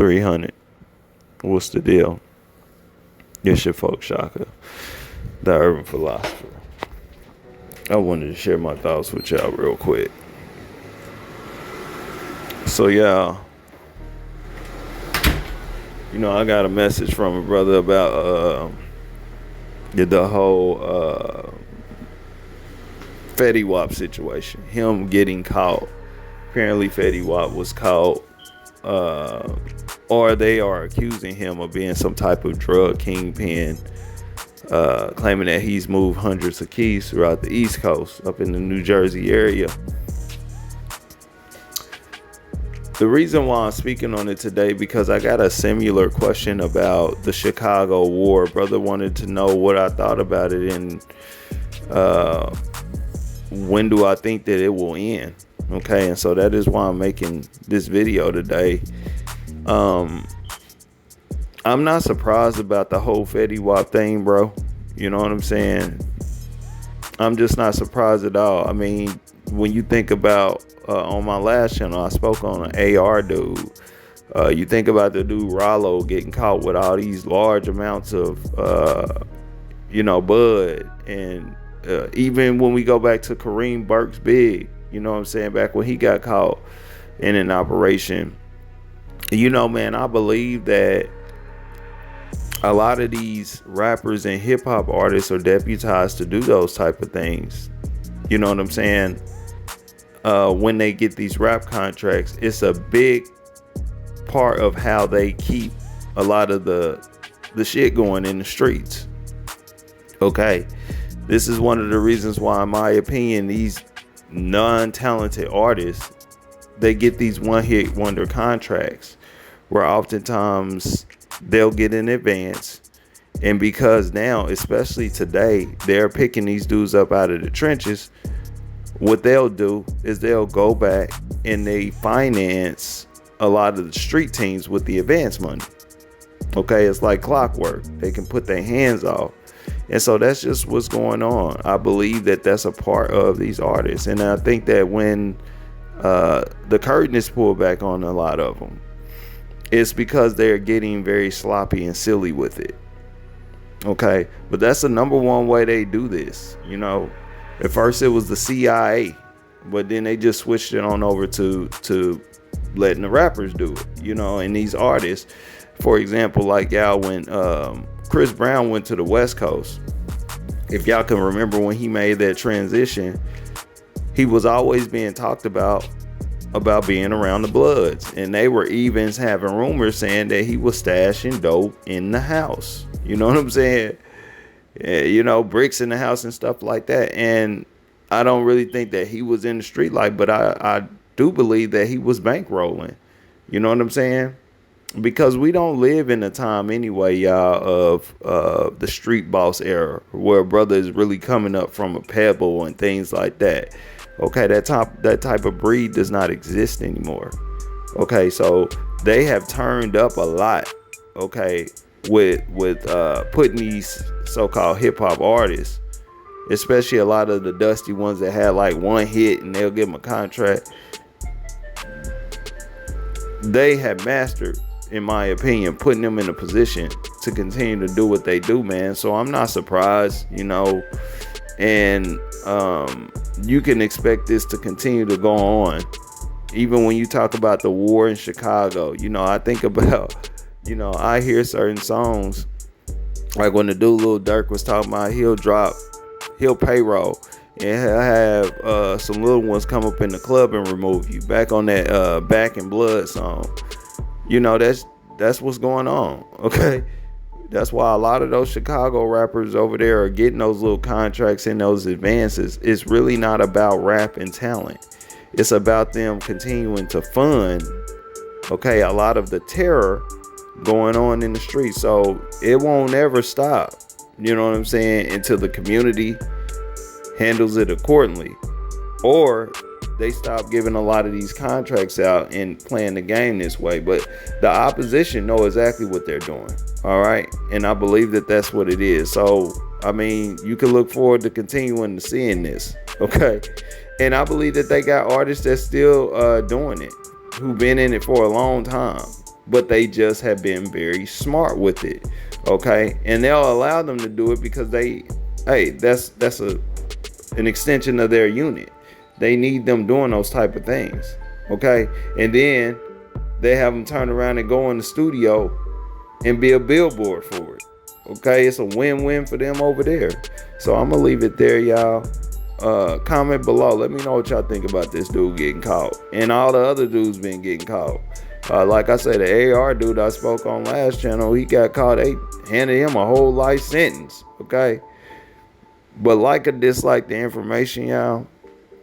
300. What's the deal? It's your folk Shaka, the urban philosopher. I wanted to share my thoughts with y'all real quick. So yeah, I got a message from a brother about the whole Fetty Wap situation. Him getting caught. Apparently Fetty Wap was caught, or they are accusing him of being some type of drug kingpin, claiming that he's moved hundreds of keys throughout the East Coast, up in the New Jersey area. The reason why I'm speaking on it today, because I got a similar question about the Chicago war. Brother wanted to know what I thought about it and when do I think that it will end. Okay, and so that is why I'm making this video today. I'm not surprised about the whole Fetty Wap thing, bro. You know what I'm saying? I'm just not surprised at all. I mean, when you think about on my last channel, I spoke on an AR dude. You think about the dude Rollo getting caught with all these large amounts of bud, and even when we go back to Kareem Burke's Big, you know what I'm saying, back when he got caught in an operation. Man, I believe that a lot of these rappers and hip hop artists are deputized to do those type of things. You know what I'm saying? When they get these rap contracts, it's a big part of how they keep a lot of the shit going in the streets. Okay, this is one of the reasons why, in my opinion, these non-talented artists, they get these one-hit wonder contracts, where oftentimes they'll get in advance, and because now, especially today, they're picking these dudes up out of the trenches. What they'll do is they'll go back and they finance a lot of the street teams with the advance money. Okay, it's like clockwork. They can put their hands off. And so that's just what's going on. I believe that that's a part of these artists. And I think that when the curtain is pulled back on a lot of them, it's because they're getting very sloppy and silly with it. Okay, but that's the number one way they do this. At first it was the CIA, but then they just switched it on over to letting the rappers do it, and these artists, for example, like y'all, when Chris Brown went to the West Coast, if y'all can remember when he made that transition, he was always being talked about being around the Bloods, and they were even having rumors saying that he was stashing dope in the house. You know what I'm saying? Bricks in the house and stuff like that. And I don't really think that he was in the street life, but I do believe that he was bankrolling. You know what I'm saying? Because we don't live in a time anyway, y'all, of the street boss era, where a brother is really coming up from a pebble and things like that. Okay, that type of breed does not exist anymore. Okay, so they have turned up a lot. Okay, with putting these so-called hip-hop artists, especially a lot of the dusty ones that had like one hit and they'll give them a contract, they have mastered, in my opinion, putting them in a position to continue to do what they do, man. So I'm not surprised, and you can expect this to continue to go on. Even when you talk about the war in Chicago, I think about, I hear certain songs, like when the dude Lil Durk was talking about he'll payroll and he'll have some little ones come up in the club and remove you. Back on that Back in Blood song. That's what's going on. Okay, that's why a lot of those Chicago rappers over there are getting those little contracts and those advances. It's really not about rap and talent. It's about them continuing to fund, okay, a lot of the terror going on in the street. So it won't ever stop. You know what I'm saying? Until the community handles it accordingly, or they stop giving a lot of these contracts out and playing the game this way. But the opposition know exactly what they're doing. All right. And I believe that that's what it is. So, I mean, you can look forward to continuing to seeing this. Okay. And I believe that they got artists that's still doing it, who've been in it for a long time. but they just have been very smart with it. Okay, and they'll allow them to do it because that's an extension of their unit. They need them doing those type of things. Okay, and then they have them turn around and go in the studio and be a billboard for it. Okay, it's a win-win for them over there. So I'm gonna leave it there, y'all. Comment below. Let me know what y'all think about this dude getting caught and all the other dudes been getting caught. Like I said, the AR dude I spoke on last channel, he got caught. They handed him a whole life sentence. Okay, but like or dislike the information, y'all.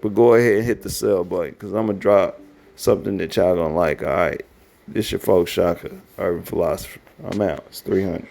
But go ahead and hit the sell button because I'm gonna drop something that y'all gonna like. All right, this your folks Shaka, Urban Philosopher. I'm out. It's 300.